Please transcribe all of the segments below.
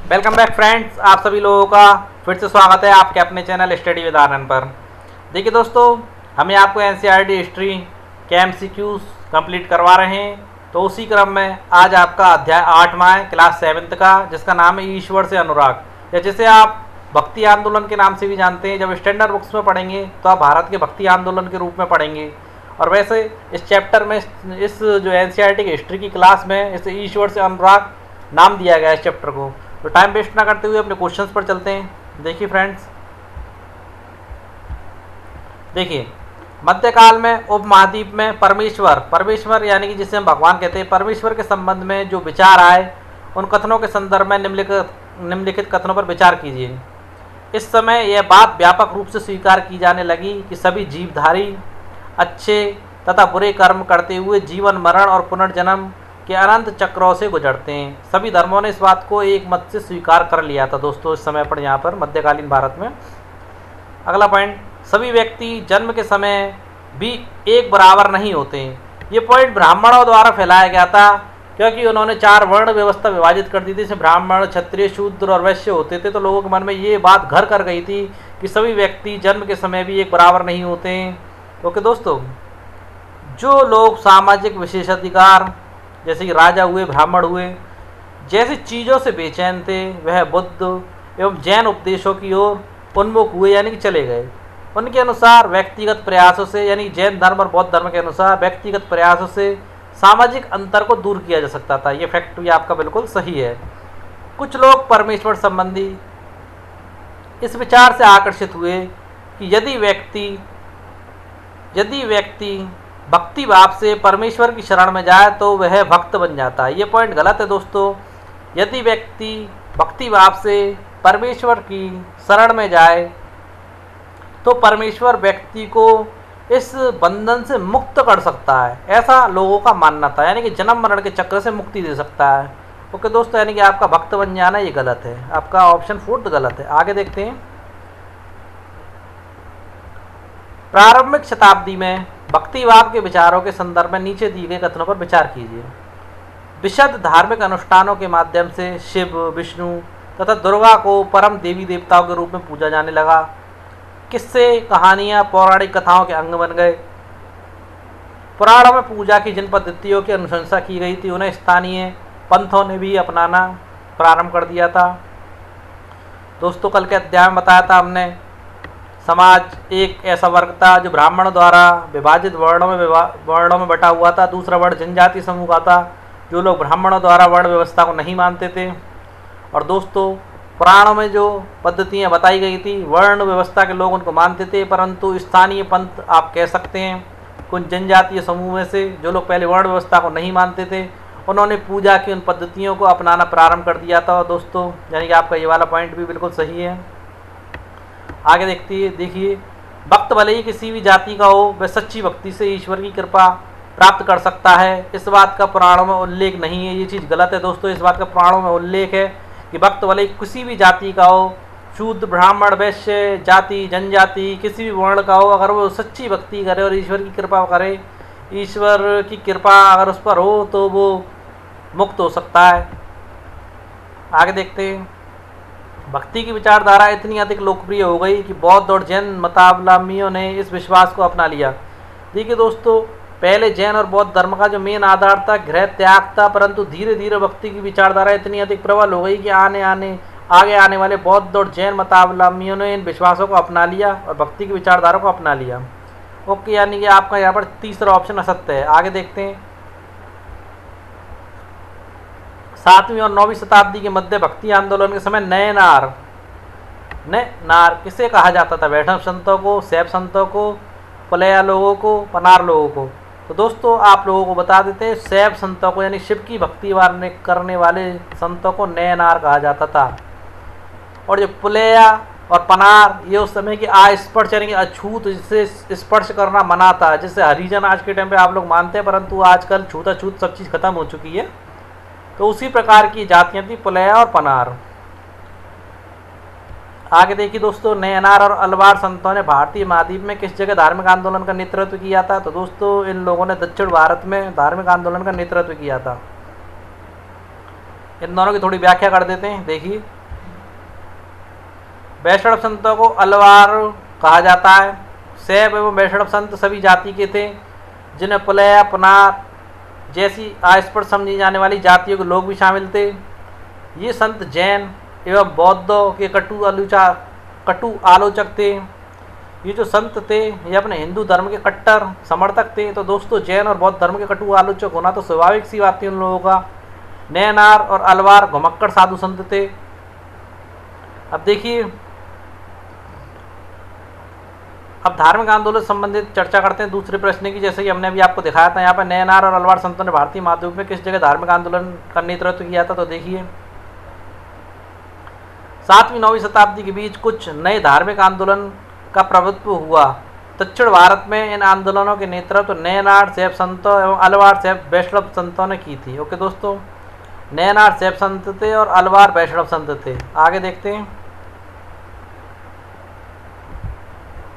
Welcome back friends, आप सभी लोगों का फिर से स्वागत है आपके अपने चैनल स्टडी विद आनंद पर। देखिए दोस्तों, हमें आपको एनसीईआरटी हिस्ट्री के एमसीक्यूज कंप्लीट करवा रहे हैं। तो उसी क्रम में आज आपका अध्याय 8वां है, क्लास 7th का, जिसका नाम है ईश्वर से अनुराग, या जिसे आप भक्ति आंदोलन के नाम से भी जानते हैं। जब स्टैंडर्ड बुक्स में पढ़ेंगे तो आप भारत के भक्ति आंदोलन के रूप में पढ़ेंगे। और वैसे इस चैप्टर में, इस जो एनसीईआरटी की हिस्ट्री की क्लास में, इसे ईश्वर से अनुराग नाम दिया गया है इस चैप्टर को। तो टाइम वेस्ट ना करते हुए अपने क्वेश्चंस पर चलते हैं। देखिए फ्रेंड्स, देखिए मध्यकाल में उपमहाद्वीप में परमेश्वर यानी कि जिसे हम भगवान कहते हैं, परमेश्वर के संबंध में जो विचार आए, उन कथनों के संदर्भ में निम्नलिखित कथनों पर विचार कीजिए। इस समय यह बात व्यापक रूप से स्वीकार की जाने लगी कि सभी जीवधारी अच्छे तथा बुरे कर्म करते हुए जीवन, मरण और पुनर्जन्म के अनंत चक्रों से गुजरते हैं। सभी धर्मों ने इस बात को एक मत से स्वीकार कर लिया था दोस्तों इस समय पर, यहाँ पर मध्यकालीन भारत में। अगला पॉइंट, सभी व्यक्ति जन्म के समय भी एक बराबर नहीं होते हैं। ये पॉइंट ब्राह्मणों द्वारा फैलाया गया था, क्योंकि उन्होंने 4 वर्ण व्यवस्था विभाजित कर दी थी। जैसे ब्राह्मण, क्षत्रिय, शूद्र और वैश्य होते थे। तो लोगों के मन में ये बात घर कर गई थी कि सभी व्यक्ति जन्म के समय भी एक बराबर नहीं होते हैं। ओके दोस्तों, जो लोग सामाजिक विशेषाधिकार जैसे कि राजा हुए, ब्राह्मण हुए, जैसी चीज़ों से बेचैन थे, वह बुद्ध एवं जैन उपदेशों की ओर उन्मुख हुए, यानी कि चले गए। उनके अनुसार व्यक्तिगत प्रयासों से, यानी जैन धर्म और बौद्ध धर्म के अनुसार व्यक्तिगत प्रयासों से सामाजिक अंतर को दूर किया जा सकता था। ये फैक्ट भी आपका बिल्कुल सही है। कुछ लोग परमेश्वर संबंधी इस विचार से आकर्षित हुए कि यदि व्यक्ति भक्ति भाव से परमेश्वर की शरण में जाए तो वह भक्त बन जाता है। ये पॉइंट गलत है दोस्तों। यदि व्यक्ति भक्ति भाव से परमेश्वर की शरण में जाए तो परमेश्वर व्यक्ति को इस बंधन से मुक्त कर सकता है, ऐसा लोगों का मानना था। यानी कि जन्म मरण के चक्र से मुक्ति दे सकता है। ओके दोस्तों, यानी कि आपका भक्त बन जाना ये गलत है, आपका ऑप्शन 4 गलत है। आगे देखते हैं। प्रारंभिक शताब्दी में भक्तिभाव के विचारों के संदर्भ में नीचे दिए गए कथनों पर विचार कीजिए। विशद धार्मिक अनुष्ठानों के माध्यम से शिव, विष्णु तथा दुर्गा को परम देवी देवताओं के रूप में पूजा जाने लगा। किस्से, कहानियाँ पौराणिक कथाओं के अंग बन गए। पुराणों में पूजा की जिन पद्धतियों की अनुशंसा की गई थी, उन्हें स्थानीय पंथों ने भी अपनाना प्रारंभ कर दिया था। दोस्तों, कल के अध्याय में बताया था हमने, समाज एक ऐसा वर्ग था जो ब्राह्मणों द्वारा विभाजित वर्णों में बटा हुआ था। दूसरा वर्ण जनजाति समूह का था, जो लोग ब्राह्मणों द्वारा वर्ण व्यवस्था को नहीं मानते थे। और दोस्तों, पुराणों में जो पद्धतियाँ बताई गई थी, वर्ण व्यवस्था के लोग उनको मानते थे, परंतु स्थानीय पंथ आप कह सकते हैं, कुछ जनजातीय समूह में से जो लोग पहले वर्ण व्यवस्था को नहीं मानते थे, उन्होंने पूजा की उन पद्धतियों को अपनाना प्रारंभ कर दिया था दोस्तों। यानी कि आपका ये वाला पॉइंट भी बिल्कुल सही है। आगे देखिए, भक्त भले ही किसी भी जाति का हो, वह सच्ची भक्ति से ईश्वर की कृपा प्राप्त कर सकता है। इस बात का पुराणों में उल्लेख नहीं है। ये चीज़ गलत है दोस्तों। इस बात का पुराणों में उल्लेख है कि भक्त भले ही किसी भी जाति का हो, शूद्र, ब्राह्मण, वैश्य, जाति, जनजाति, किसी भी वर्ण का हो, अगर वो सच्ची भक्ति करे और ईश्वर की कृपा करे, ईश्वर की कृपा अगर उस पर हो, तो वो मुक्त हो सकता है। आगे देखते हैं। भक्ति की विचारधारा इतनी अधिक लोकप्रिय हो गई कि बौद्ध और जैन मतावलंबियों ने इस विश्वास को अपना लिया। देखिए दोस्तों, पहले जैन और बौद्ध धर्म का जो मेन आधार था गृह त्याग था, परंतु धीरे धीरे भक्ति की विचारधारा इतनी अधिक प्रबल हो गई कि आगे आने वाले बौद्ध और जैन मतावलंबियों ने इन विश्वासों को अपना लिया और भक्ति की विचारधारा को अपना लिया। ओके, यानी कि आपका यहाँ पर तीसरा ऑप्शन असत्य है। आगे देखते हैं। 7वीं और 9वीं शताब्दी के मध्य भक्ति आंदोलन के समय नए नार किसे कहा जाता था? वैष्णव संतों को, शैव संतों को, पुलैया लोगों को, पनार लोगों को। तो दोस्तों, आप लोगों को बता देते हैं, शैव संतों को, यानी शिव की भक्ति करने वाले संतों को नए नार कहा जाता था। और जो पुलैया और पनार, ये उस समय की अस्पर्श यानी कि अछूत, जिससे स्पर्श करना मना था, जिससे हरिजन आज के टाइम पे आप लोग मानते हैं, परंतु आजकल छूताछूत सब चीज़ खत्म हो चुकी है। तो उसी प्रकार की जातियाँ थी पुलैया और पनार। आगे देखिए दोस्तों, नयनार और अलवार संतों ने भारतीय महाद्वीप में किस जगह धार्मिक आंदोलन का नेतृत्व किया था? तो दोस्तों, इन लोगों ने दक्षिण भारत में धार्मिक आंदोलन का नेतृत्व किया था। इन दोनों की थोड़ी व्याख्या कर देते हैं। देखिए, वैष्णव संतों को अलवार कहा जाता है। शैव एवं वैष्णव संत सभी जाति के थे, जिन्हें पुलह पुनार जैसी अस्पृश्य समझी जाने वाली जातियों के लोग भी शामिल थे। ये संत जैन एवं बौद्धों के कटु आलोचक थे। ये जो संत थे ये अपने हिंदू धर्म के कट्टर समर्थक थे। तो दोस्तों जैन और बौद्ध धर्म के कटु आलोचक होना तो स्वाभाविक सी बात थी उन लोगों का। नैनार और अलवार घुमक्कड़ साधु संत थे। अब देखिए, अब धार्मिक आंदोलन से संबंधित चर्चा करते हैं दूसरे प्रश्न की। जैसे कि हमने अभी आपको दिखाया था, यहाँ पर नैनार और अलवार संतों ने भारतीय महाद्वीप में किस जगह धार्मिक आंदोलन का नेतृत्व किया था। तो देखिए 7वीं-9वीं शताब्दी के बीच कुछ नए धार्मिक आंदोलन का प्रभुत्व हुआ। दक्षिण भारत में इन आंदोलनों के नेतृत्व नैनार शैव संतों एवं अलवार शैव वैष्णव संतों ने की थी। ओके दोस्तों, नैनार शैव संत थे और अलवार वैष्णव संत थे। आगे देखते हैं,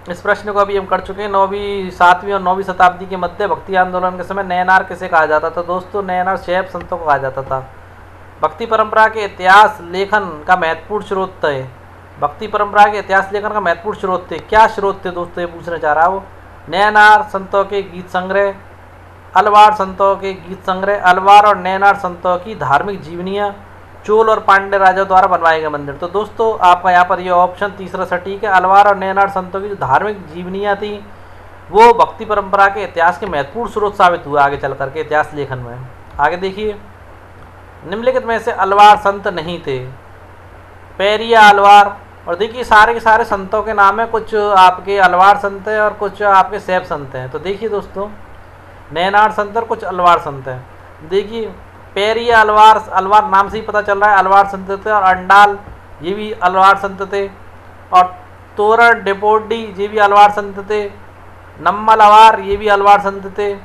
इस प्रश्न को अभी हम कर चुके हैं। 7वीं और 9वीं शताब्दी के मध्य भक्ति आंदोलन के समय नैनार किसे कहा जाता था। दोस्तों नैनार शैव संतों को कहा जाता था। भक्ति परंपरा के इतिहास लेखन का महत्वपूर्ण स्रोत थे। भक्ति परंपरा के इतिहास लेखन का महत्वपूर्ण स्रोत थे। क्या स्रोत थे दोस्तों, ये पूछना चाह रहा हो। नैनार संतों के गीत संग्रह, अलवार संतों के गीत संग्रह, अलवार और नैनार संतों की धार्मिक जीवनियाँ, चोल और पांड्य राजाओं द्वारा बनवाए गए मंदिर। तो दोस्तों आपका यहाँ पर ये ऑप्शन तीसरा सटीक है। अलवार और नैनार संतों की जो धार्मिक जीवनियाँ थी वो भक्ति परंपरा के इतिहास के महत्वपूर्ण स्रोत साबित हुआ आगे चल करके इतिहास लेखन में। आगे देखिए, निम्नलिखित में से अलवार संत नहीं थे। पेरिया अलवार, और देखिए सारे के सारे संतों के नाम है, कुछ आपके अलवार संत हैं और कुछ आपके शैव संत हैं। तो देखिए दोस्तों नैनार संत और कुछ अलवार संत हैं। देखिए पेरिया अलवार, अलवार नाम से ही पता चल रहा है अलवार संत थे। और अंडाल ये भी अलवार संत थे। और तोरण डेपोडी ये भी अलवार संत थे। नम्मल अवार ये भी अलवार संत थे।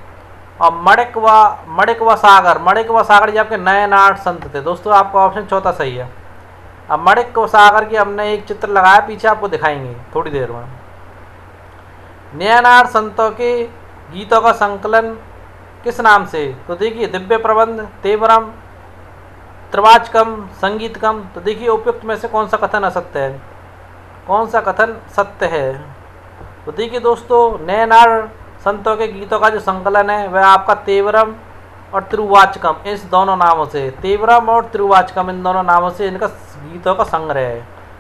और मणिकवा सागर ये आपके नैनार संत थे। दोस्तों आपका ऑप्शन चौथा सही है। अब मणिकवा सागर की हमने एक चित्र लगाया, पीछे आपको दिखाएंगे थोड़ी देर में। नैनार संतों के गीतों का संकलन किस नाम से। तो देखिए दिव्य प्रबंध, तेवरम, त्रिवाचकम, संगीतकम। तो देखिए उपयुक्त में से कौन सा कथन असत्य है, कौन सा कथन सत्य है। तो देखिए दोस्तों नैनार संतों के गीतों का जो संकलन है वह आपका तेवरम और त्रिवाचकम, इस दोनों नामों से, तेवरम और त्रिवाचकम इन दोनों नामों से इनका गीतों का संग्रह है।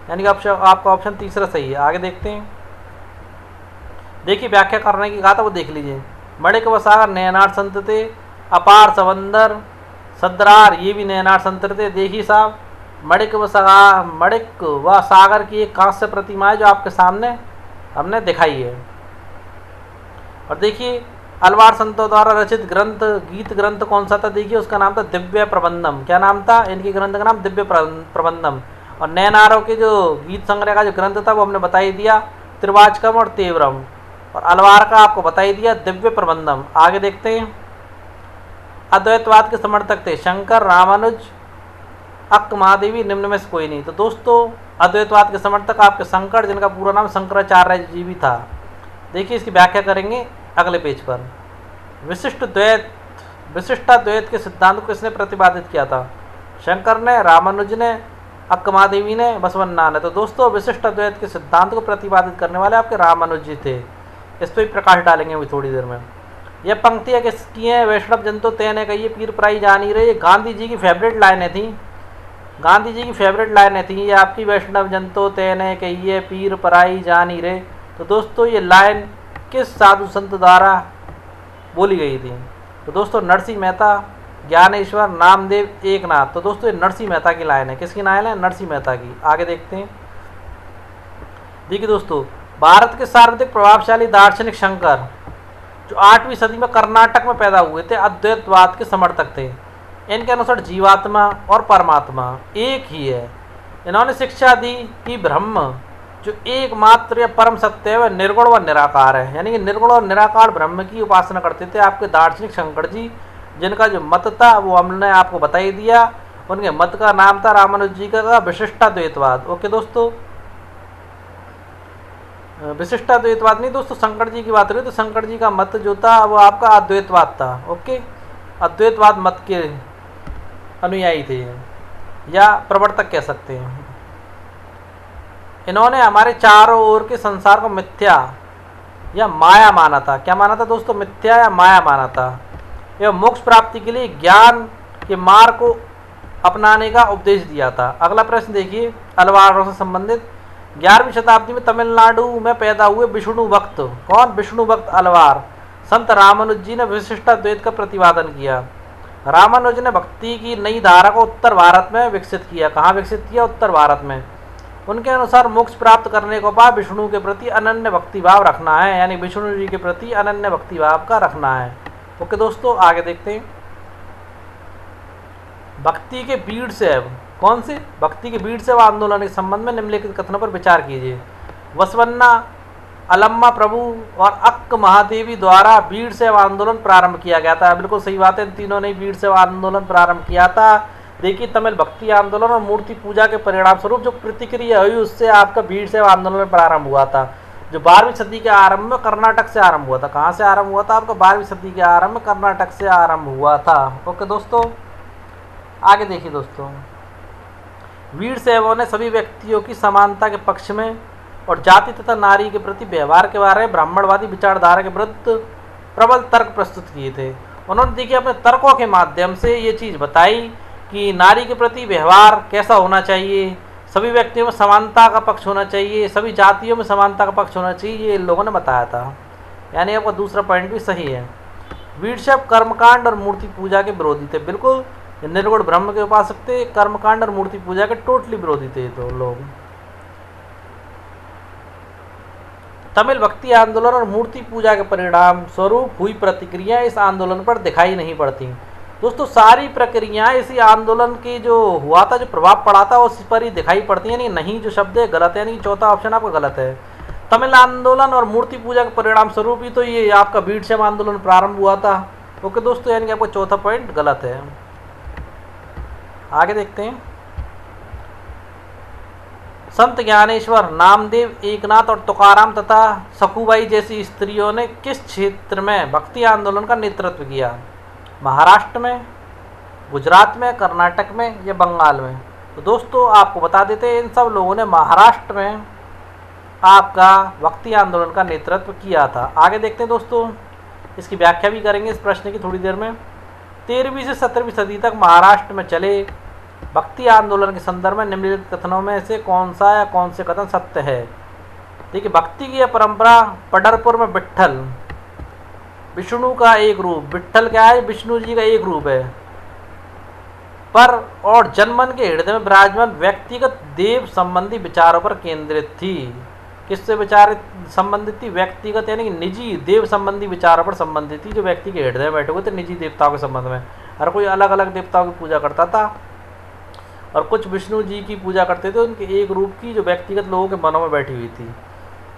यानी कि आपका ऑप्शन तीसरा सही है। आगे देखते हैं, देखिए व्याख्या करने की कहा था वो देख लीजिए। मणिकवा सागर नैनार संत थे। अपार समंदर सदरार ये भी नैनार संत थे। देखिए साहब मणिकवा सागर की एक कांस्य प्रतिमा है जो आपके सामने हमने दिखाई है। और देखिए अलवार संतों द्वारा रचित ग्रंथ, गीत ग्रंथ कौन सा था। देखिए उसका नाम था दिव्य प्रबंधम। क्या नाम था इनके ग्रंथ का नाम, दिव्य प्रबंधम। और नैनारों के जो गीत संग्रह का जो ग्रंथ था वो हमने बता ही दिया, त्रिवाचकम और तेवरम। और अलवार का आपको बता ही दिया, दिव्य प्रबंधम। आगे देखते हैं, अद्वैतवाद के समर्थक थे शंकर, रामानुज, अक्क महादेवी, निम्न में से कोई नहीं। तो दोस्तों अद्वैतवाद के समर्थक आपके शंकर, जिनका पूरा नाम शंकराचार्य जी भी था। देखिए इसकी व्याख्या करेंगे अगले पेज पर। विशिष्टाद्वैत के सिद्धांत को किसने प्रतिपादित किया था। शंकर ने, रामानुज ने, अक्क महादेवी ने, बसवन्ना ने। तो दोस्तों विशिष्टाद्वैत के सिद्धांत को प्रतिपादित करने वाले आपके रामानुज जी थे। इस पर प्रकाश डालेंगे अभी थोड़ी देर में। यह पंक्तियाँ किसकी हैं। वैष्णव जन तो तेने कहिए पीर पराई जानी रहे। ये गांधी जी की फेवरेट लाइनें थी, गांधी जी की फेवरेट लाइनें थी ये आपकी। वैष्णव जन तो तेने कहिए पीर पराई जानी रे। तो दोस्तों ये लाइन किस साधु संत द्वारा बोली गई थी। तो दोस्तों नरसिंह मेहता, ज्ञानेश्वर, नामदेव, एकनाथ। तो दोस्तों ये नरसिंह मेहता की लाइन है। किसकी लाइन है, नरसिंह मेहता की। आगे देखते हैं, देखिए दोस्तों भारत के सर्वाधिक प्रभावशाली दार्शनिक शंकर जो 8वीं सदी में कर्नाटक में पैदा हुए थे, अद्वैतवाद के समर्थक थे। इनके अनुसार जीवात्मा और परमात्मा एक ही है। इन्होंने शिक्षा दी कि ब्रह्म जो एकमात्र या परम सत्य है वह निर्गुण व निराकार है। यानी कि निर्गुण और निराकार ब्रह्म की उपासना करते थे आपके दार्शनिक शंकर जी, जिनका जो मत था वो हमने आपको बता ही दिया। उनके मत का नाम था रामानुज जी का विशिष्टाद्वैतवाद। ओके दोस्तों, विशिष्टाद्वैतवाद नहीं दोस्तों, शंकर जी की बात रही तो शंकर जी का मत जो था वो आपका अद्वैतवाद था। ओके, अद्वैतवाद मत के अनुयायी थे या प्रवर्तक कह सकते हैं। इन्होंने हमारे चारों ओर के संसार को मिथ्या या माया माना था। क्या माना था दोस्तों? मिथ्या या माया माना था। एवं मोक्ष प्राप्ति के लिए ज्ञान के मार्ग को अपनाने का उपदेश दिया था। अगला प्रश्न देखिए अलवारों से संबंधित। 11वीं शताब्दी में तमिलनाडु में पैदा हुए विष्णु भक्त। कौन? विष्णु भक्त अलवार। संत रामानुज जी ने विशिष्टाद्वैत का प्रतिपादन किया। रामानुज ने भक्ति की नई धारा को उत्तर भारत में विकसित किया। कहाँ विकसित किया? उत्तर भारत में। उनके अनुसार मोक्ष प्राप्त करने को बाद विष्णु के प्रति अनन्य भक्ति भाव रखना है, यानी विष्णु जी के प्रति अनन्य भक्ति भाव का रखना है। ओके दोस्तों, आगे देखते हैं। भक्ति के बीड़ से कौन से? भक्ति के बीड़ से आंदोलन के संबंध में निम्नलिखित कथनों पर विचार कीजिए। वसवन्ना, अलम्मा प्रभु और अक्क महादेवी द्वारा बीड़ से आंदोलन प्रारंभ किया गया था। बिल्कुल सही बात है, इन तीनों ने बीड़ से आंदोलन प्रारंभ किया था। देखिए तमिल भक्ति आंदोलन और मूर्ति पूजा के परिणाम स्वरूप जो प्रतिक्रिया हुई उससे आपका बीड़ से आंदोलन प्रारंभ हुआ था, जो 12वीं सदी के आरंभ में कर्नाटक से आरंभ हुआ था। कहाँ से आरंभ हुआ था? आपका 12वीं सदी के आरंभ में कर्नाटक से आरंभ हुआ था। ओके दोस्तों, आगे देखिए दोस्तों। वीर शैवों ने सभी व्यक्तियों की समानता के पक्ष में और जाति तथा नारी के प्रति व्यवहार के बारे में ब्राह्मणवादी विचारधारा के विरुद्ध प्रबल तर्क प्रस्तुत किए थे। उन्होंने देखिए अपने तर्कों के माध्यम से ये चीज़ बताई कि नारी के प्रति व्यवहार कैसा होना चाहिए, सभी व्यक्तियों में समानता का पक्ष होना चाहिए, सभी जातियों में समानता का पक्ष होना चाहिए, ये इन लोगों ने बताया था। यानी आपका दूसरा पॉइंट भी सही है। वीरशैव कर्मकांड और मूर्ति पूजा के विरोधी थे। बिल्कुल निर्गुण ब्रह्म के उपासक थे, कर्मकांड और मूर्ति पूजा के टोटली विरोधी थे तो लोग। तमिल भक्ति आंदोलन और मूर्ति पूजा के परिणाम स्वरूप हुई प्रतिक्रिया इस आंदोलन पर दिखाई नहीं पड़ती। दोस्तों सारी प्रक्रियाएं इसी आंदोलन की जो हुआ था, जो प्रभाव पड़ा था उस पर ही दिखाई पड़ती है। नहीं जो शब्द है गलत है, नहीं चौथा ऑप्शन आपका गलत है। तमिल आंदोलन और मूर्ति पूजा के परिणाम स्वरूप ही तो ये आपका बीड़शैव आंदोलन प्रारंभ हुआ था। ओके दोस्तों, यानी कि आपका चौथा पॉइंट गलत है। आगे देखते हैं। संत ज्ञानेश्वर, नामदेव, एकनाथ और तुकाराम तथा सखुबाई जैसी स्त्रियों ने किस क्षेत्र में भक्ति आंदोलन का नेतृत्व किया? महाराष्ट्र में, गुजरात में, कर्नाटक में या बंगाल में? तो दोस्तों आपको बता देते हैं इन सब लोगों ने महाराष्ट्र में आपका भक्ति आंदोलन का नेतृत्व किया था। आगे देखते हैं दोस्तों, इसकी व्याख्या भी करेंगे इस प्रश्न की थोड़ी देर में। 13वीं से 17वीं सदी तक महाराष्ट्र में चले भक्ति आंदोलन के संदर्भ में निम्नलिखित कथनों में से कौन सा या कौन से कथन सत्य है? देखिए भक्ति की यह परंपरा पंढरपुर में विट्ठल, विष्णु का एक रूप, विट्ठल क्या है? विष्णु जी का एक रूप है, पर और जनमन के हृदय में विराजमान व्यक्तिगत देव संबंधी विचारों पर केंद्रित थी। किससे विचार संबंधित थी? व्यक्तिगत यानी कि निजी देव संबंधी विचारों पर संबंधित थी, जो व्यक्ति के हृदय में बैठे हुए थे निजी देवताओं के संबंध में। हर कोई अलग अलग देवताओं की पूजा करता था और कुछ विष्णु जी की पूजा करते थे, उनके एक रूप की जो व्यक्तिगत लोगों के मनों में बैठी हुई थी,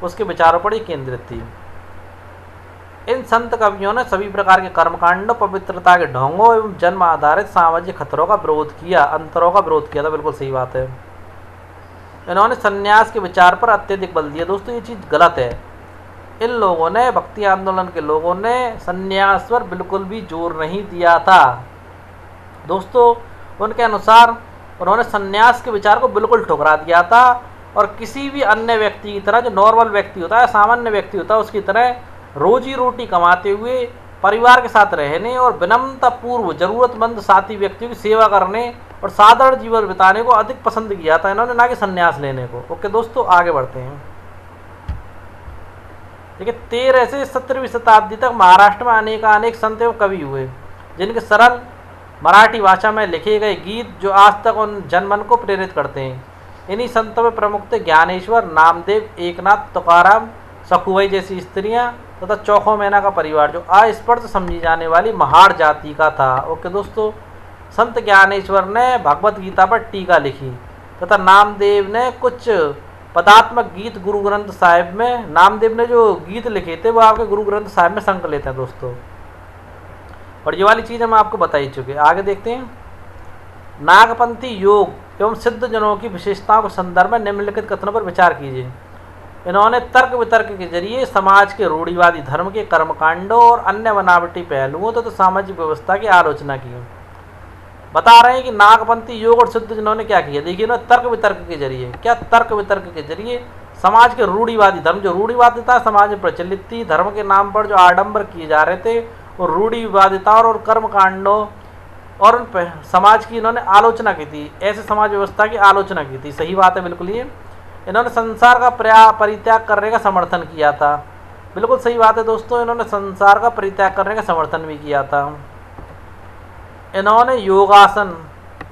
उसके विचारों पर ही केंद्रित थी। इन संत कवियों ने सभी प्रकार के कर्मकांडों, पवित्रता के ढोंगों एवं जन्म आधारित सामाजिक खतरों का विरोध किया, अंतरों का विरोध किया था। बिल्कुल सही बात है। इन्होंने संन्यास के विचार पर अत्यधिक बल दिया। दोस्तों ये चीज़ गलत है। इन लोगों ने, भक्ति आंदोलन के लोगों ने संन्यास पर बिल्कुल भी जोर नहीं दिया था। दोस्तों उनके अनुसार उन्होंने संन्यास के विचार को बिल्कुल ठुकरा दिया था और किसी भी अन्य व्यक्ति की तरह, जो नॉर्मल व्यक्ति होता है, सामान्य व्यक्ति होता है, उसकी तरह रोजी रोटी कमाते हुए परिवार के साथ रहने और विनम्रतापूर्व जरूरतमंद साथी व्यक्तियों की सेवा करने और साधारण जीवन बिताने को अधिक पसंद किया था इन्होंने, ना कि संन्यास लेने को। ओके दोस्तों आगे बढ़ते हैं। देखिए 13 से 17वीं शताब्दी तक महाराष्ट्र में अनेक संत एवं कवि हुए, जिनके सरल मराठी भाषा में लिखे गए गीत जो आज तक उन जनमन को प्रेरित करते हैं। इन्हीं संतों में प्रमुख थे ज्ञानेश्वर, नामदेव, एकनाथ, तुकाराम, सखुबाई जैसी स्त्रियां तथा चौखो मैना का परिवार, जो अस्पष्ट समझी जाने वाली महार जाति का था। ओके दोस्तों, संत ज्ञानेश्वर ने भगवत गीता पर टीका लिखी तथा नामदेव ने कुछ पदात्मक गीत गुरु ग्रंथ साहिब में, नामदेव ने जो गीत लिखे थे वो आपके गुरु ग्रंथ साहिब में संकलित हैं दोस्तों। और ये वाली चीज़ हम आपको बता ही चुके। आगे देखते हैं। नागपंथी योग एवं सिद्ध जनों की विशेषताओं के संदर्भ में निम्नलिखित कथनों पर विचार कीजिए। इन्होंने तर्क वितर्क के जरिए समाज के रूढ़िवादी धर्म के कर्मकांडों और अन्य बनावटी पहलुओं तथा तो सामाजिक व्यवस्था की आलोचना की। बता रहे हैं कि नागपंथी योग और सिद्ध जिन्होंने क्या किया, देखिए ना, तर्क वितर्क के जरिए, क्या तर्क वितर्क के जरिए समाज के रूढ़िवादी धर्म, जो रूढ़िवादिता समाज में प्रचलित थी, धर्म के नाम पर जो आडंबर किए जा रहे थे, और रूढ़िवादिता और कर्म कांडों और उन समाज की इन्होंने आलोचना की थी, ऐसे समाज व्यवस्था की आलोचना की थी। सही बात है बिल्कुल। ये इन्होंने संसार का परित्याग करने का समर्थन किया था। बिल्कुल सही बात है दोस्तों, इन्होंने संसार का परित्याग करने का समर्थन भी किया था। इन्होंने योगासन,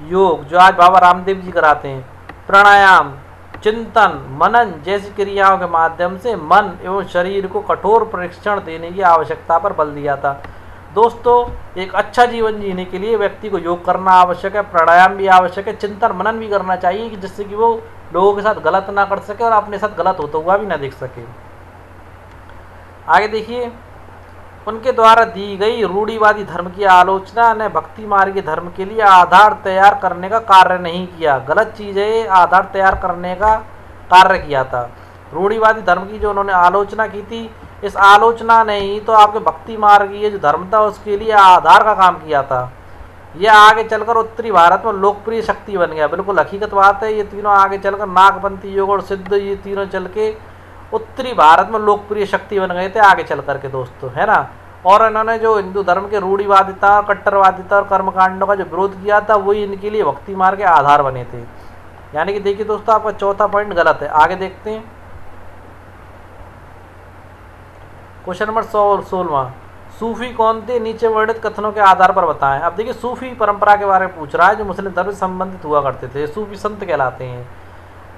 योग जो आज बाबा रामदेव जी कराते हैं, प्राणायाम, चिंतन, मनन जैसी क्रियाओं के माध्यम से मन एवं शरीर को कठोर परीक्षण देने की आवश्यकता पर बल दिया था। दोस्तों, एक अच्छा जीवन जीने के लिए व्यक्ति को योग करना आवश्यक है, प्राणायाम भी आवश्यक है, चिंतन मनन भी करना चाहिए, कि जिससे कि वो लोगों के साथ गलत ना कर सके और अपने साथ गलत होता हुआ भी ना देख सके। आगे देखिए, उनके द्वारा दी गई रूढ़िवादी धर्म की आलोचना ने भक्ति मार्ग धर्म के लिए आधार तैयार करने का कार्य नहीं किया। गलत चीज़ है, आधार तैयार करने का कार्य किया था। रूढ़िवादी धर्म की जो उन्होंने आलोचना की थी, इस आलोचना ने ही तो आपके भक्ति मार्गीय जो धर्म था उसके लिए आधार का काम किया था। यह आगे चलकर उत्तरी भारत में लोकप्रिय शक्ति बन गया। बिल्कुल हकीकत बात है, ये तीनों आगे चलकर नागपंथी योग और सिद्ध, ये तीनों चल के उत्तरी भारत में लोकप्रिय शक्ति बन गए थे आगे चल करके दोस्तों, है ना। और इन्होंने जो हिंदू धर्म के रूढ़िवादिता, कट्टरवादिता और कर्मकांडों का जो विरोध किया था, वही इनके लिए भक्ति मार्ग के आधार बने थे। यानी कि देखिए दोस्तों, आपका चौथा पॉइंट गलत है। आगे देखते हैं क्वेश्चन नंबर 116, सूफी कौन थे, नीचे वर्णित कथनों के आधार पर बताएं। अब देखिए, सूफी परंपरा के बारे में पूछ रहा है, जो मुस्लिम धर्म से संबंधित हुआ करते थे, सूफी संत कहलाते हैं।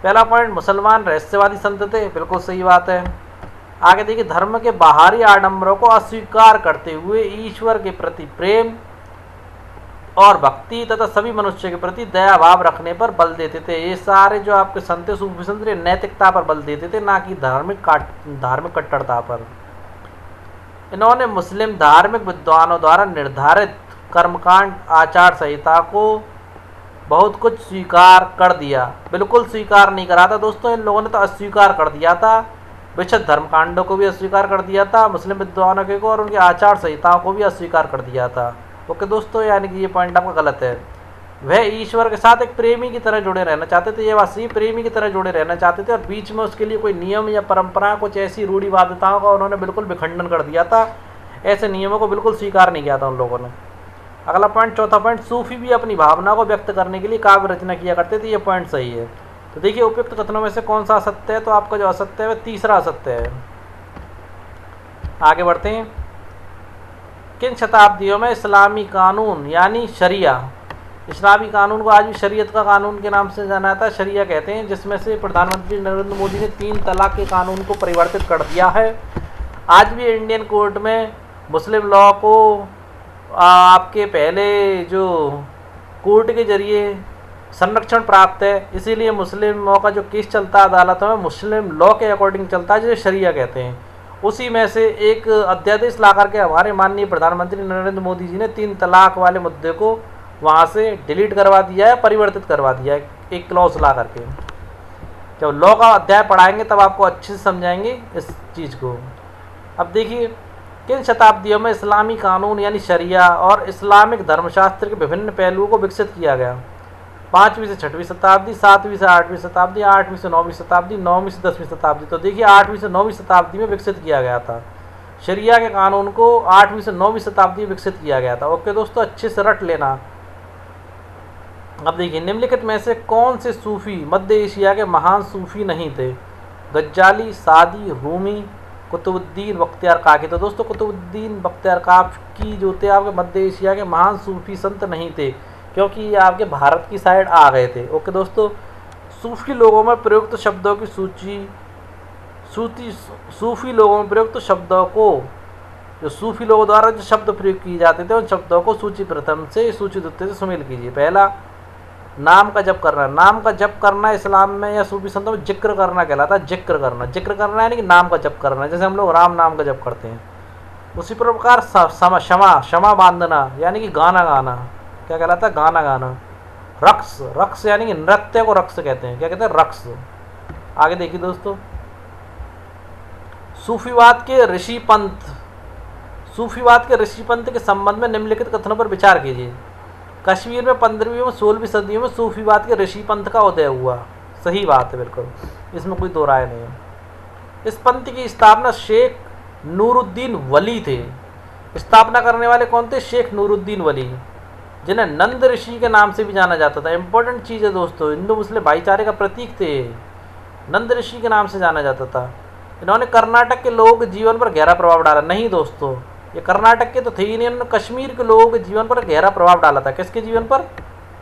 पहला पॉइंट, मुसलमान रहस्यवादी संत थे। बिल्कुल सही बात है। आगे देखिए, धर्म के बाहरी आडंबरों को अस्वीकार करते हुए ईश्वर के प्रति प्रेम और भक्ति तथा सभी मनुष्य के प्रति दया भाव रखने पर बल देते थे। ये सारे जो आपके संत सूफी संत नैतिकता पर बल देते थे, ना कि धार्मिक कट्टरता पर। इन्होंने मुस्लिम धार्मिक विद्वानों द्वारा निर्धारित कर्मकांड आचार संहिता को बहुत कुछ स्वीकार कर दिया। बिल्कुल स्वीकार नहीं करा था दोस्तों, इन लोगों ने तो अस्वीकार कर दिया था। विशुद्ध धर्मकांडों को भी अस्वीकार कर दिया था, मुस्लिम विद्वानों के को और उनकी आचार संहिताओं को भी अस्वीकार कर दिया था। ओके दोस्तों, यानी कि ये पॉइंट आपका गलत है। वह ईश्वर के साथ एक प्रेमी की तरह जुड़े रहना चाहते थे, ये बात सही, प्रेमी की तरह जुड़े रहना चाहते थे, और बीच में उसके लिए कोई नियम या परंपरा, कुछ ऐसी रूढ़िवादिताओं का उन्होंने बिल्कुल विखंडन कर दिया था। ऐसे नियमों को बिल्कुल स्वीकार नहीं किया था उन लोगों ने। अगला पॉइंट, चौथा पॉइंट, सूफी भी अपनी भावना को व्यक्त करने के लिए काव्य रचना किया करते थे। ये पॉइंट सही है। तो देखिए, उपयुक्त कथनों में से कौन सा असत्य है, तो आपका जो असत्य है वह तीसरा असत्य है। आगे बढ़ते हैं। किन शताब्दियों में इस्लामी कानून यानी शरिया, इस्लामी कानून को आज भी शरीयत का कानून के नाम से जाना जाता है, शरिया कहते हैं, जिसमें से प्रधानमंत्री नरेंद्र मोदी ने 3 तलाक के कानून को परिवर्तित कर दिया है। आज भी इंडियन कोर्ट में मुस्लिम लॉ को आपके पहले जो कोर्ट के जरिए संरक्षण प्राप्त है, इसीलिए मुस्लिम लॉ का जो केस चलता है अदालतों में मुस्लिम लॉ के अकॉर्डिंग चलता है, जिसे शरिया कहते हैं। उसी में से एक अध्यादेश ला करके हमारे माननीय प्रधानमंत्री नरेंद्र मोदी जी ने 3 तलाक वाले मुद्दे को वहाँ से डिलीट करवा दिया है, परिवर्तित करवा दिया है, एक क्लॉज ला करके। जब लॉ का अध्याय पढ़ाएंगे तब आपको अच्छे से समझाएंगे इस चीज़ को। अब देखिए, किन शताब्दियों में इस्लामी कानून यानी शरिया और इस्लामिक धर्मशास्त्र के विभिन्न पहलुओं को विकसित किया गया। 5वीं से 6वीं शताब्दी, 7वीं से 8वीं शताब्दी, 8वीं से 9वीं शताब्दी, 9वीं से 10वीं शताब्दी। तो देखिए, 8वीं से 9वीं शताब्दी में विकसित किया गया था शरिया के कानून को, 8वीं से 9वीं शताब्दी में विकसित किया गया था। ओके दोस्तों, अच्छे से रट लेना। अब देखिए, निम्नलिखित में से कौन से सूफी मध्य एशिया के महान सूफी नहीं थे? गज्जाली, सादी, रूमी, कुतुबुद्दीन बख्तियार काकी। तो दोस्तों, कुतुबुद्दीन बख्तियार काकी जो थे आपके मध्य एशिया के महान सूफी संत नहीं थे, क्योंकि ये आपके भारत की साइड आ गए थे। ओके दोस्तों, सूफी लोगों में प्रयुक्त शब्दों की सूफी लोगों में प्रयुक्त शब्दों को, जो सूफी लोगों द्वारा जो शब्द प्रयोग किए जाते थे, उन शब्दों को सूची प्रथम से सूची द्वितीय से सुमेल कीजिए। पहला, नाम का जप करना। नाम का जप करना इस्लाम में या सूफी संतों में जिक्र करना कहलाता है। जिक्र करना यानी कि नाम का जप करना, जैसे हम लोग राम नाम का जप करते हैं। उसी प्रकार क्षमा बांधना यानी कि गाना गाना, क्या कहलाता है? गाना गाना। रक्स यानी कि नृत्य को रक्स कहते हैं। क्या कहते हैं? रक्स। आगे देखिए दोस्तों, सूफीवाद के ऋषि पंथ के संबंध में निम्नलिखित कथनों पर विचार कीजिए। कश्मीर में 15वीं और 16वीं सदियों में सूफीवाद के ऋषि पंथ का उदय हुआ। सही बात है बिल्कुल, इसमें कोई दो राय नहीं है। इस पंथ की स्थापना शेख नूरुद्दीन वली थे। स्थापना करने वाले कौन थे? शेख नूरुद्दीन वली, जिन्हें नंद ऋषि के नाम से भी जाना जाता था। इंपॉर्टेंट चीज़ है दोस्तों, हिंदू मुस्लिम भाईचारे का प्रतीक थे, नंद ऋषि के नाम से जाना जाता था। इन्होंने कर्नाटक के लोगों के जीवन पर गहरा प्रभाव डाला। नहीं दोस्तों, ये कर्नाटक के तो थे ही नहीं, इन्होंने कश्मीर के लोगों के जीवन पर गहरा प्रभाव डाला था। किसके जीवन पर?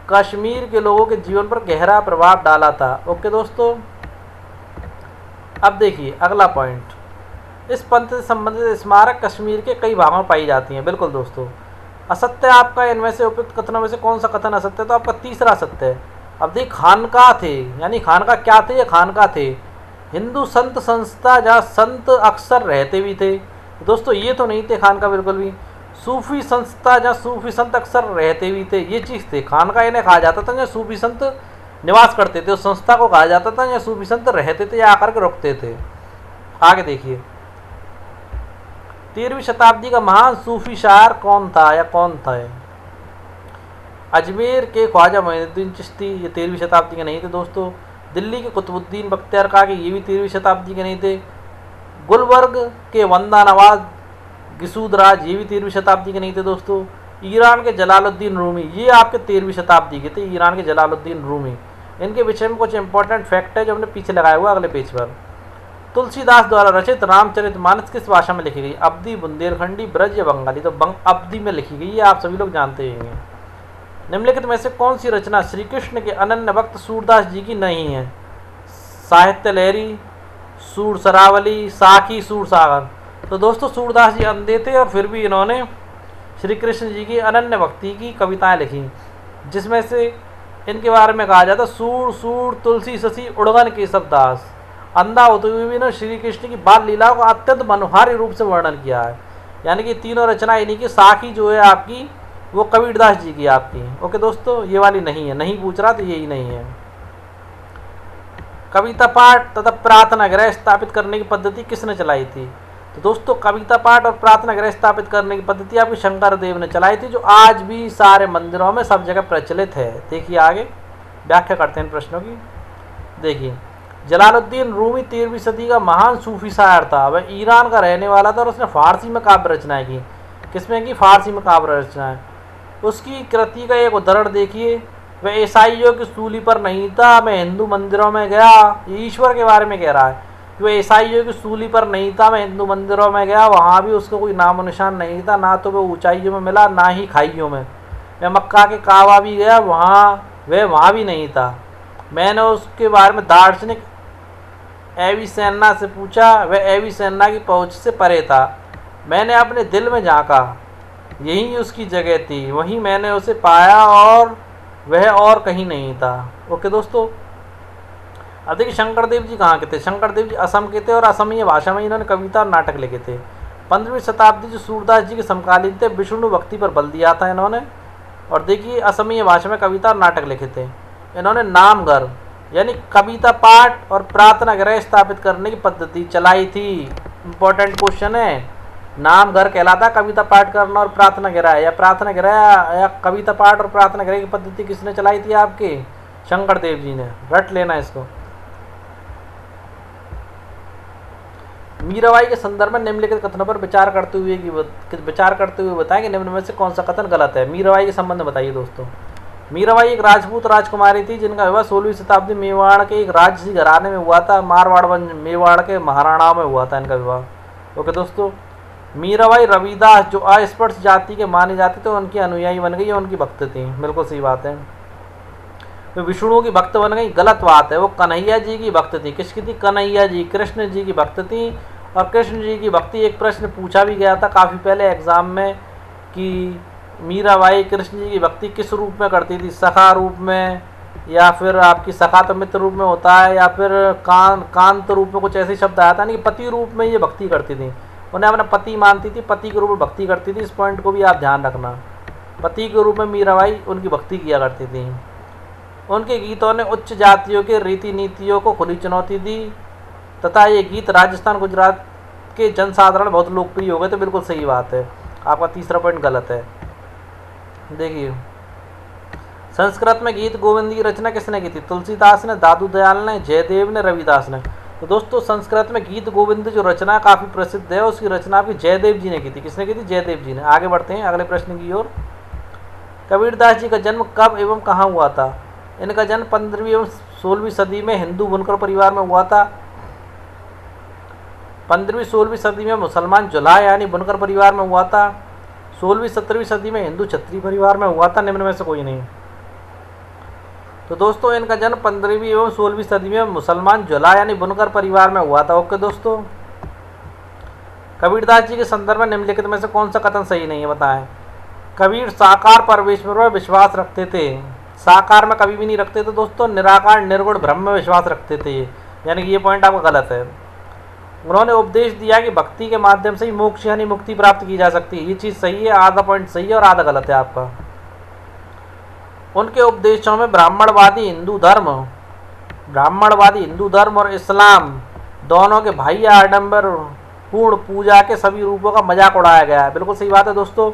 कश्मीर के लोगों के जीवन पर गहरा प्रभाव डाला था। ओके दोस्तों, अब देखिए अगला पॉइंट। इस पंथ से संबंधित स्मारक कश्मीर के कई भागों में पाई जाती हैं। बिल्कुल दोस्तों, असत्य आपका इनमें से उपयुक्त कथनों में से कौन सा कथन असत्य है? तो आपका तीसरा सत्य है। अब देखिए, खानका थे, यानी खानका क्या थे? ये खानका थे, हिंदू संत संस्था जहाँ संत अक्सर रहते भी थे। दोस्तों ये तो नहीं थे खानका बिल्कुल भी। सूफी संस्था जहाँ सूफी संत अक्सर रहते भी थे, ये चीज़ थे। खानका इन्हें कहा जाता था जहाँ सूफी संत निवास करते थे, उस संस्था को कहा जाता था जहाँ सूफी संत रहते थे या आकर के रुकते थे। आगे देखिए, 13वीं शताब्दी का महान सूफी शायर कौन था या कौन था? अजमेर के ख्वाजा मोइनुद्दीन चिश्ती, ये 13वीं शताब्दी के नहीं थे दोस्तों। दिल्ली के कुतुबुद्दीन बख्तियार काकी, ये भी 13वीं शताब्दी के नहीं थे। गुलबर्ग के वंदा नवाज गिसूदराज, ये भी 13वीं शताब्दी के नहीं थे दोस्तों। ईरान के जलालुद्दीन रूमी, ये आपके 13वीं शताब्दी के थे, ईरान के जलालुद्दीन रूमी। इनके विषय में कुछ इंपॉर्टेंट फैक्ट है जो हमने पीछे लगाया हुआ अगले पेज पर। तुलसीदास द्वारा रचित रामचरितमानस किस भाषा में लिखी गई? अवधी, बुंदेलखंडी, ब्रज या बंगाली? तो अवधी में लिखी गई, ये आप सभी लोग जानते होंगे। निम्नलिखित में से कौन सी रचना श्री कृष्ण के अनन्य भक्त सूरदास जी की नहीं है? साहित्य लहरी, सूर सरावली, साखी, सूर सागर। तो दोस्तों सूरदास जी अंधे थे और फिर भी इन्होंने श्री कृष्ण जी की अनन्य भक्ति की कविताएं लिखी, जिसमें से इनके बारे में कहा जाता सूर सूर तुलसी शशि उड़गन केशव दास। अंधा होते हुए भी इन्होंने श्री कृष्ण की बाल लीलाओं का अत्यंत मनोहारी रूप से वर्णन किया है। यानी कि तीनों रचना इन्हीं की। साखी जो है आपकी वो कबीरदास जी की आपकी। ओके दोस्तों, ये वाली नहीं है, नहीं पूछ रहा तो यही नहीं है। कविता पाठ तथा प्रार्थना गृह स्थापित करने की पद्धति किसने चलाई थी? तो दोस्तों कविता पाठ और प्रार्थना गृह स्थापित करने की पद्धति आपकी शंकर देव ने चलाई थी, जो आज भी सारे मंदिरों में सब जगह प्रचलित है। देखिए आगे व्याख्या करते हैं प्रश्नों की। देखिए, जलालुद्दीन रूमी 13वीं सदी का महान सूफी शायर था। वह ईरान का रहने वाला था और उसने फारसी में काव्य रचनाएं की। किसमें की? फारसी में काव्य रचनाएं। उसकी कृति का एक उदाहरण देखिए। वह ईसाइयों की सूली पर नहीं था, मैं हिंदू मंदिरों में गया। ईश्वर के बारे में कह रहा है कि वह ईसाइयों की सूली पर नहीं था, मैं हिंदू मंदिरों में गया, वहाँ भी उसको कोई नामो निशान नहीं था। ना तो वह ऊंचाइयों में मिला, ना ही खाइयों में। मैं मक्का के काबा भी गया, वहाँ भी नहीं था। मैंने उसके बारे में दार्शनिक एविसेना से पूछा, वह एविसेना की पहुँच से परे था। मैंने अपने दिल में झांका, यही उसकी जगह थी, वहीं मैंने उसे पाया और वह और कहीं नहीं था। ओके दोस्तों, अब देखिए शंकर देव जी कहाँ के थे? शंकर देव जी असम के थे और असमीय भाषा में इन्होंने कविता और नाटक लिखे थे। 15वीं शताब्दी जो सूरदास जी के समकालीन थे, विष्णु भक्ति पर बल दिया था इन्होंने। और देखिए असमीय भाषा में कविता और नाटक लिखे थे। इन्होंने नामघर यानी कविता पाठ और प्रार्थना गृह स्थापित करने की पद्धति चलाई थी। इम्पोर्टेंट क्वेश्चन है, नाम घर कहलाता कविता पाठ करना और प्रार्थना गृह, या प्रार्थना गृह या कविता पाठ और प्रार्थना गृह की पद्धति किसने चलाई थी? आपके शंकर देव जी ने। रट लेना इसको। मीराबाई के संदर्भ में निम्नलिखित कथनों पर विचार करते हुए बताएं कि निम्न में से कौन सा कथन गलत है। मीराबाई के संबंध में बताइए दोस्तों। मीराबाई एक राजपूत राजकुमारी थी जिनका विवाह 16वीं शताब्दी मेवाड़ के एक राजसी घराने में हुआ था। मारवाड़ वंश मेवाड़ के महाराणाओं में हुआ था इनका विवाह। ओके दोस्तों, मीराबाई रविदास जो अस्पृश्य जाति के माने जाते थे उनकी अनुयायी बन गई, उनकी भक्त थी। बिल्कुल सही बात है। वे विष्णु की भक्त बन गई, गलत बात है। वो कन्हैया जी की भक्त थी। किसकी थी? कन्हैया जी, कृष्ण जी की भक्त थी। और कृष्ण जी की भक्ति एक प्रश्न पूछा भी गया था काफ़ी पहले एग्जाम में कि मीराबाई कृष्ण जी की भक्ति किस रूप में करती थी? सखा रूप में, या फिर आपकी सखा तो मित्र रूप में होता है, या फिर कांत रूप में, कुछ ऐसे शब्द आया था नहीं, पति रूप में ये भक्ति करती थी। उन्हें अपना पति मानती थी, पति के रूप में भक्ति करती थी। इस पॉइंट को भी आप ध्यान रखना। पति के रूप में मीराबाई उनकी भक्ति किया करती थी। उनके गीतों ने उच्च जातियों के रीति नीतियों को खुली चुनौती दी तथा ये गीत राजस्थान गुजरात के जनसाधारण बहुत लोकप्रिय हो गए थे। बिल्कुल सही बात है। आपका तीसरा पॉइंट गलत है। देखिए संस्कृत में गीत गोविंद की रचना किसने की थी? तुलसीदास ने, दादू दयाल ने, जयदेव ने, रविदास ने। तो दोस्तों संस्कृत में गीत गोविंद जो रचना काफ़ी प्रसिद्ध है, उसकी रचना भी जयदेव जी ने की थी। किसने की थी? जयदेव जी ने। आगे बढ़ते हैं अगले प्रश्न की ओर। कबीरदास जी का जन्म कब एवं कहाँ हुआ था? इनका जन्म 15वीं एवं 16वीं सदी में हिंदू बुनकर परिवार में हुआ था। 15वीं 16वीं सदी में मुसलमान जुलाह यानी बुनकर परिवार में हुआ था। 16वीं 17वीं सदी में हिंदू क्षत्रिय परिवार में हुआ था। निम्न में से कोई नहीं। तो दोस्तों इनका जन्म 15वीं एवं 16वीं सदी में मुसलमान जुलाह यानी बुनकर परिवार में हुआ था। ओके दोस्तों। कबीरदास जी के संदर्भ में निम्नलिखित में से कौन सा कथन सही नहीं है? बताएं। कबीर साकार परमेश्वर में विश्वास रखते थे। साकार में कभी भी नहीं रखते थे दोस्तों, निराकार निर्गुण ब्रह्म में विश्वास रखते थे, यानी कि ये पॉइंट आपका गलत है। उन्होंने उपदेश दिया कि भक्ति के माध्यम से ही मोक्ष यानी मुक्ति प्राप्त की जा सकती है। ये चीज़ सही है, आधा पॉइंट सही है और आधा गलत है आपका। उनके उपदेशों में ब्राह्मणवादी हिंदू धर्म और इस्लाम दोनों के बाह्य आडंबर पूर्ण पूजा के सभी रूपों का मजाक उड़ाया गया है। बिल्कुल सही बात है दोस्तों।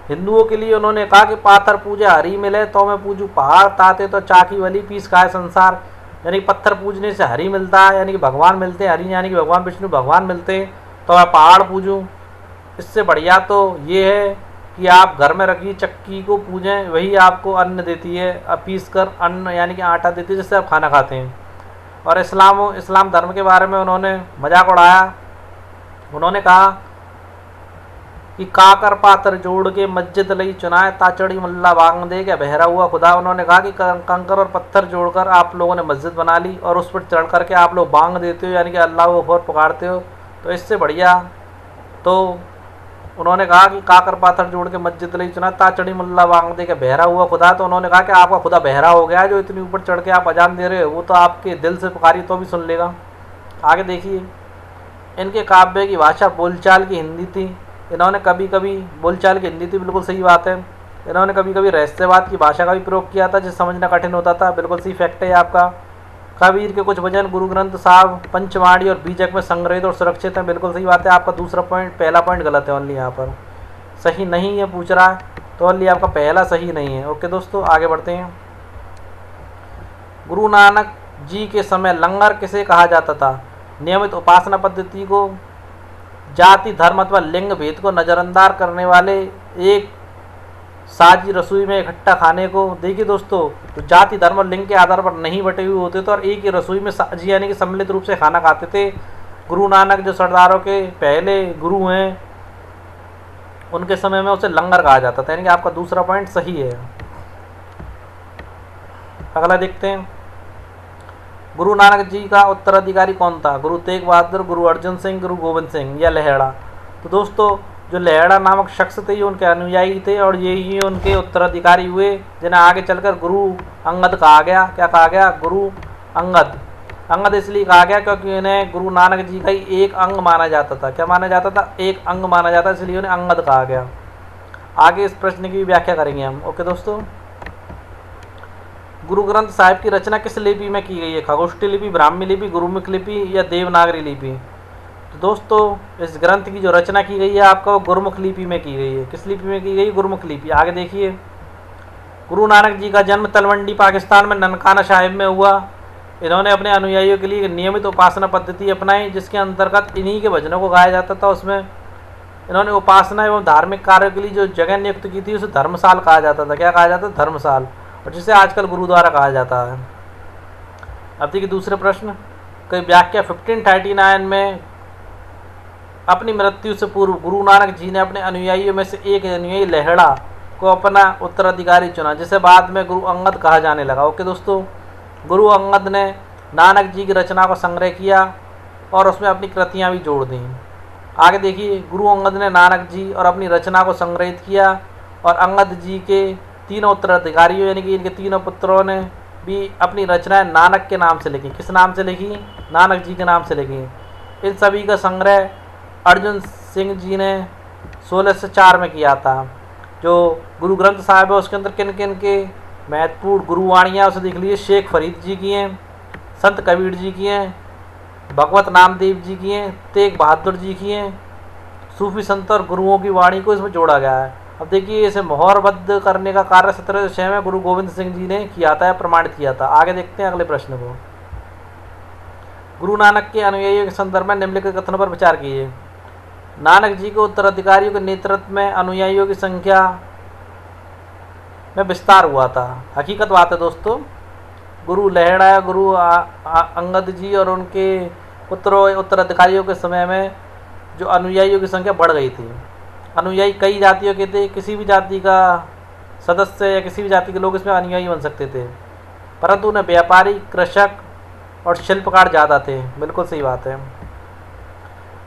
हिंदुओं के लिए उन्होंने कहा कि पाथर पूजे हरी मिले तो मैं पूजू पहाड़, ताते तो चाकी वली पीस खाए संसार, यानी पत्थर पूजने से हरी मिलता है, यानी कि भगवान मिलते हैं। हरी यानी कि भगवान विष्णु भगवान मिलते हैं, तो मैं पहाड़ पूजूं। इससे बढ़िया तो ये है कि आप घर में रखी चक्की को पूजें, वही आपको अन्न देती है, पीस कर अन्न यानी कि आटा देती है जिससे आप खाना खाते हैं। और इस्लाम धर्म के बारे में उन्होंने मजाक उड़ाया। उन्होंने कहा कि काकर पातर जोड़ के मस्जिद लई चुनाए, ताचड़ी मल्ला बांग दे क्या बहरा हुआ खुदा। उन्होंने कहा कि कंकर और पत्थर जोड़कर आप लोगों ने मस्जिद बना ली और उस पर चढ़ करके आप लोग बांग देते हो, यानी कि अल्लाह को अकबर पुकारते हो। तो इससे बढ़िया तो उन्होंने कहा कि काकर पाथर जोड़ के मस्जिद लई चुनाए, ताचड़ी मल्ला बांग दे क्या बहरा हुआ खुदा। तो उन्होंने कहा कि आपका खुदा बहरा हो गया है, जो इतनी ऊपर चढ़ के आप अजान दे रहे हो, वो तो आपके दिल से पुकारी तो भी सुन लेगा। आगे देखिए। इनके काव्य की भाषा बोलचाल की हिंदी थी। इन्होंने कभी कभी बोलचाल की हिंदी थी, बिल्कुल सही बात है। इन्होंने कभी कभी रहस्यवाद की भाषा का भी प्रयोग किया था, जिसे समझना कठिन होता था। बिल्कुल सही फैक्ट है आपका। कबीर के कुछ भजन गुरु ग्रंथ साहब पंचवाणी और बीजक में संग्रहित और सुरक्षित हैं। बिल्कुल सही बात है। आपका दूसरा पॉइंट, पहला पॉइंट गलत है। ओनली यहाँ पर सही नहीं है पूछ रहा है, तो ओनली आपका पहला सही नहीं है। ओके दोस्तों आगे बढ़ते हैं। गुरु नानक जी के समय लंगर किसे कहा जाता था? नियमित उपासना पद्धति को, जाति धर्म अथवा लिंग भेद को नज़रअंदाज करने वाले एक साजी रसोई में इकट्ठा खाने को। देखिए दोस्तों, तो जाति धर्म और लिंग के आधार पर नहीं बटे हुए होते थे और एक ही रसोई में साजी यानी कि सम्मिलित रूप से खाना खाते थे। गुरु नानक जो सरदारों के पहले गुरु हैं, उनके समय में उसे लंगर कहा जाता था, यानी कि आपका दूसरा पॉइंट सही है। अगला देखते हैं। गुरु नानक जी का उत्तराधिकारी कौन था? गुरु तेग बहादुर, गुरु अर्जुन सिंह, गुरु गोविंद सिंह या लहड़ा। तो दोस्तों जो लहड़ा नामक शख्स थे ये उनके अनुयायी थे और ये ही उनके उत्तराधिकारी हुए, जिन्हें आगे चलकर गुरु अंगद कहा गया। क्या कहा गया? गुरु अंगद। अंगद इसलिए कहा गया क्योंकि इन्हें गुरु नानक जी का ही एक अंग माना जाता था। क्या माना जाता था? एक अंग माना जाता, इसलिए उन्हें अंगद कहा गया। आगे इस प्रश्न की व्याख्या करेंगे हम। ओके दोस्तों। गुरु ग्रंथ साहिब की रचना किस लिपि में की गई है? खगोष्ठी लिपि, ब्राह्मी लिपि, गुरुमुख लिपि या देवनागरी लिपि। तो दोस्तों इस ग्रंथ की जो रचना की गई है आपका वो गुरुमुख लिपि में की गई है। किस लिपि में की गई? गुरुमुख लिपि। आगे देखिए। गुरु नानक जी का जन्म तलवंडी पाकिस्तान में ननकाना साहिब में हुआ। इन्होंने अपने अनुयायियों के लिए नियमित उपासना पद्धति अपनाई, जिसके अंतर्गत इन्हीं के भजनों को गाया जाता था। उसमें इन्होंने उपासना एवं धार्मिक कार्यों के लिए जो जगह नियुक्त की थी उसे धर्मशाल कहा जाता था। क्या कहा जाता था? धर्मशाल, और जिसे आजकल गुरुद्वारा कहा जाता है। अब देखिए दूसरे प्रश्न की व्याख्या। 1539 में अपनी मृत्यु से पूर्व गुरु नानक जी ने अपने अनुयायियों में से एक अनुयायी लहड़ा को अपना उत्तराधिकारी चुना, जिसे बाद में गुरु अंगद कहा जाने लगा। ओके दोस्तों। गुरु अंगद ने नानक जी की रचना को संग्रह किया और उसमें अपनी कृतियाँ भी जोड़ दी। आगे देखिए। गुरु अंगद ने नानक जी और अपनी रचना को संग्रहित किया और अंगद जी के तीनों उत्तराधिकारियों यानी कि इनके तीनों पुत्रों ने भी अपनी रचनाएं नानक के नाम से लिखी। किस नाम से लिखी? नानक जी के नाम से लिखी। इन सभी का संग्रह अर्जुन सिंह जी ने 1604 में किया था। जो गुरु ग्रंथ साहिब है उसके अंदर किन किन के महत्वपूर्ण गुरुवाणियाँ उसे देख लीजिए। शेख फरीद जी की हैं, संत कबीर जी की हैं, भगवत नामदेव जी की हैं, तेग बहादुर जी की हैं। सूफी संत और गुरुओं की वाणी को इसमें जोड़ा गया है। अब देखिए इसे मोहरबद्ध करने का कार्य 1706 में गुरु गोविंद सिंह जी ने किया था या प्रमाणित किया था। आगे देखते हैं अगले प्रश्न को। गुरु नानक के अनुयायियों के संदर्भ में निम्नलिखित कथनों पर विचार कीजिए। नानक जी के उत्तराधिकारियों के नेतृत्व में अनुयायियों की संख्या में विस्तार हुआ था। हकीकत बात है दोस्तों, गुरु लहड़ा, गुरु अंगद जी और उनके उत्तराधिकारियों के समय में जो अनुयायियों की संख्या बढ़ गई थी। अनुयायी कई जातियों के थे, किसी भी जाति का सदस्य या किसी भी जाति के लोग इसमें अनुयायी बन सकते थे, परंतु उन्हें व्यापारी, कृषक और शिल्पकार ज़्यादा थे। बिल्कुल सही बात है।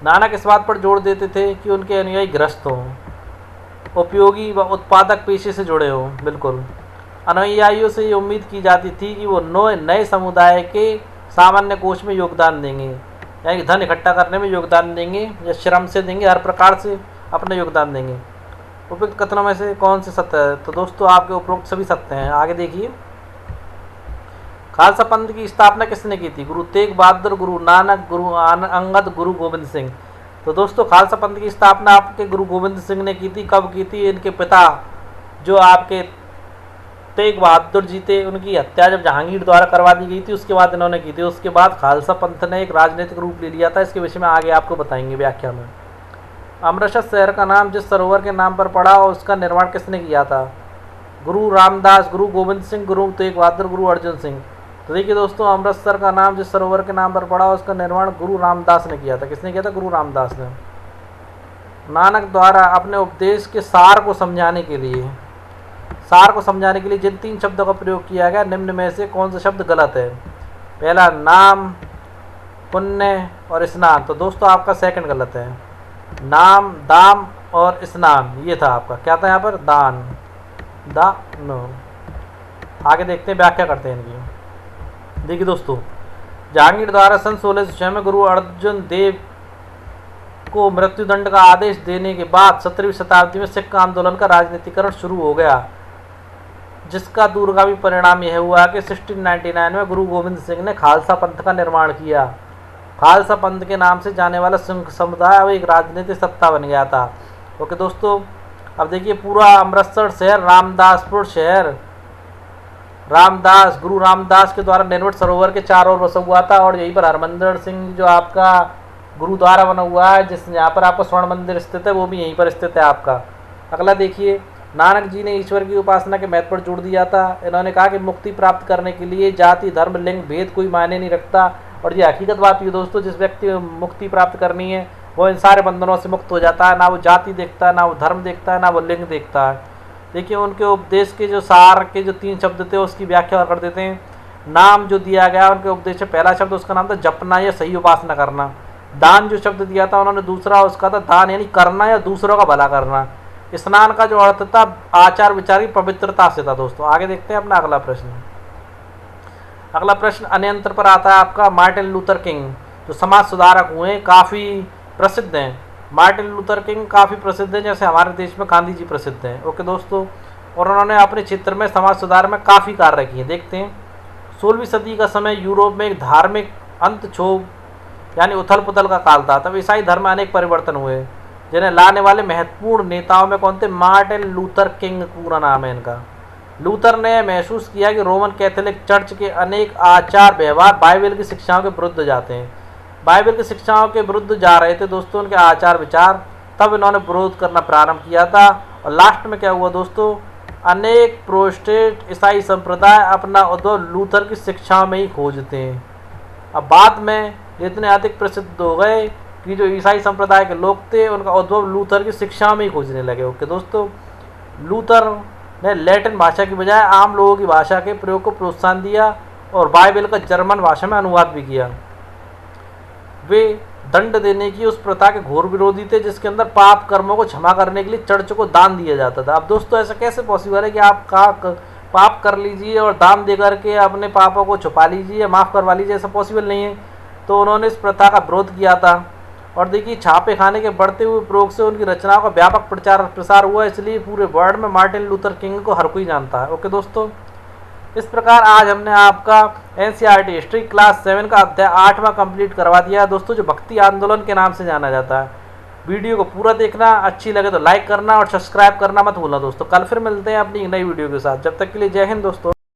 नानक इस बात पर जोर देते थे कि उनके अनुयायी गृहस्थ हों, उपयोगी व उत्पादक पेशे से जुड़े हों। बिल्कुल अनुयायियों से ये उम्मीद की जाती थी कि वो नए समुदाय के सामान्य कोष में योगदान देंगे, यानी कि धन इकट्ठा करने में योगदान देंगे या श्रम से देंगे, हर प्रकार से अपना योगदान देंगे। उपयुक्त कथनों में से कौन से सत्य है? तो दोस्तों आपके उपरोक्त सभी सत्य हैं। आगे देखिए, खालसा पंथ की स्थापना किसने की थी? गुरु तेग बहादुर, गुरु नानक, गुरु अंगद, गुरु गोविंद सिंह। तो दोस्तों खालसा पंथ की स्थापना आपके गुरु गोविंद सिंह ने की थी। कब की थी? इनके पिता जो आपके तेग बहादुर जी थे, उनकी हत्या जब जहांगीर द्वारा करवा दी गई थी, उसके बाद इन्होंने की थी। उसके बाद खालसा पंथ ने एक राजनीतिक रूप ले लिया था। इसके विषय में आगे आपको बताएंगे व्याख्या में। अमृतसर शहर का नाम जिस सरोवर के नाम पर पड़ा और उसका निर्माण किसने किया था? गुरु रामदास, गुरु गोविंद सिंह, गुरु तेग बहादुर, गुरु अर्जुन सिंह। तो देखिए दोस्तों, अमृतसर का नाम जिस सरोवर के नाम पर पड़ा उसका निर्माण गुरु रामदास ने किया था। किसने किया था? गुरु रामदास ने। नानक द्वारा अपने उपदेश के सार को समझाने के लिए जिन 3 शब्दों का प्रयोग किया गया, निम्न में से कौन सा शब्द गलत है? पहला नाम, पुण्य और स्नान। तो दोस्तों आपका सेकंड गलत है। नाम, दाम और स्नान, ये था आपका। क्या था यहाँ पर? दान, दान। आगे देखते हैं, व्याख्या करते हैं इनकी। देखिए दोस्तों, जहांगीर द्वारा सन 1606 में गुरु अर्जुन देव को मृत्युदंड का आदेश देने के बाद 17वीं शताब्दी में सिख आंदोलन का राजनीतिकरण शुरू हो गया, जिसका दूरगामी परिणाम यह हुआ कि 1699 में गुरु गोविंद सिंह ने खालसा पंथ का निर्माण किया। खालसा पंथ के नाम से जाने वाला सिंह समुदाय अब एक राजनीतिक सत्ता बन गया था। ओके दोस्तों, अब देखिए पूरा अमृतसर शहर, रामदासपुर शहर, गुरु रामदास के द्वारा निर्मित सरोवर के चारों ओर बसा हुआ था। और यहीं पर हरमंदिर सिंह जो आपका गुरुद्वारा बना हुआ है, जिस यहाँ पर आपका स्वर्ण मंदिर स्थित है, वो भी यहीं पर स्थित है आपका। अगला देखिए, नानक जी ने ईश्वर की उपासना के महत्व पर जोर दिया था। इन्होंने कहा कि मुक्ति प्राप्त करने के लिए जाति, धर्म, लिंग, भेद कोई मायने नहीं रखता। और ये हकीकत बात है दोस्तों, जिस व्यक्ति को मुक्ति प्राप्त करनी है वो इन सारे बंधनों से मुक्त हो जाता है। ना वो जाति देखता है, ना वो धर्म देखता है, ना वो लिंग देखता है। देखिए उनके उपदेश के जो सार के जो 3 शब्द थे उसकी व्याख्या कर देते हैं। नाम जो दिया गया उनके उपदेश से, पहला शब्द उसका नाम था जपना या सही उपासना करना। दान जो शब्द दिया था उन्होंने, दूसरा उसका था दान यानी करना या दूसरों का भला करना। स्नान का जो अर्थ था आचार विचार की पवित्रता से था। दोस्तों आगे देखते हैं अपना अगला प्रश्न। अगला प्रश्न अन्यंत्र पर आता है आपका। मार्टिन लूथर किंग जो समाज सुधारक हुए काफ़ी प्रसिद्ध हैं। मार्टिन लूथर किंग काफ़ी प्रसिद्ध हैं, जैसे हमारे देश में गांधी जी प्रसिद्ध हैं। ओके दोस्तों, और उन्होंने अपने क्षेत्र में समाज सुधार में काफ़ी कार्य किए। देखते हैं, 16वीं सदी का समय यूरोप में एक धार्मिक अंतक्षोभ यानी उथल पुथल का काल था। तब ईसाई धर्म में अनेक परिवर्तन हुए, जिन्हें लाने वाले महत्वपूर्ण नेताओं में कौन थे? मार्टिन लूथर किंग पूरा नाम है इनका। लूथर ने महसूस किया कि रोमन कैथोलिक चर्च के अनेक आचार व्यवहार बाइबल की शिक्षाओं के विरुद्ध जाते हैं। बाइबल की शिक्षाओं के विरुद्ध जा रहे थे दोस्तों उनके आचार विचार। तब इन्होंने विरोध करना प्रारंभ किया था। और लास्ट में क्या हुआ दोस्तों? अनेक प्रोटेस्टेंट ईसाई संप्रदाय अपना उद्भव लूथर की शिक्षाओं में ही खोजते हैं। अब बाद में इतने अधिक प्रसिद्ध हो गए कि जो ईसाई संप्रदाय के लोग थे उनका उद्भव लूथर की शिक्षाओं में ही खोजने लगे। ओके दोस्तों, लूथर ने लैटिन भाषा की बजाय आम लोगों की भाषा के प्रयोग को प्रोत्साहन दिया और बाइबल का जर्मन भाषा में अनुवाद भी किया। वे दंड देने की उस प्रथा के घोर विरोधी थे जिसके अंदर पाप कर्मों को क्षमा करने के लिए चर्च को दान दिया जाता था। अब दोस्तों ऐसा कैसे पॉसिबल है कि आप पाप कर लीजिए और दान दे करके अपने पापों को छुपा लीजिए, माफ़ करवा लीजिए? ऐसा पॉसिबल नहीं है। तो उन्होंने इस प्रथा का विरोध किया था। और देखिए छापे खाने के बढ़ते हुए प्रयोग से उनकी रचनाओं का व्यापक प्रसार हुआ, इसलिए पूरे वर्ल्ड में मार्टिन लूथर किंग को हर कोई जानता है। ओके दोस्तों, इस प्रकार आज हमने आपका एनसीईआरटी हिस्ट्री क्लास 7 का अध्याय 8वां कंप्लीट करवा दिया दोस्तों, जो भक्ति आंदोलन के नाम से जाना जाता है। वीडियो को पूरा देखना, अच्छी लगे तो लाइक करना और सब्सक्राइब करना मत भूलना दोस्तों। कल फिर मिलते हैं अपनी एक नई वीडियो के साथ। जब तक के लिए जय हिंद दोस्तों।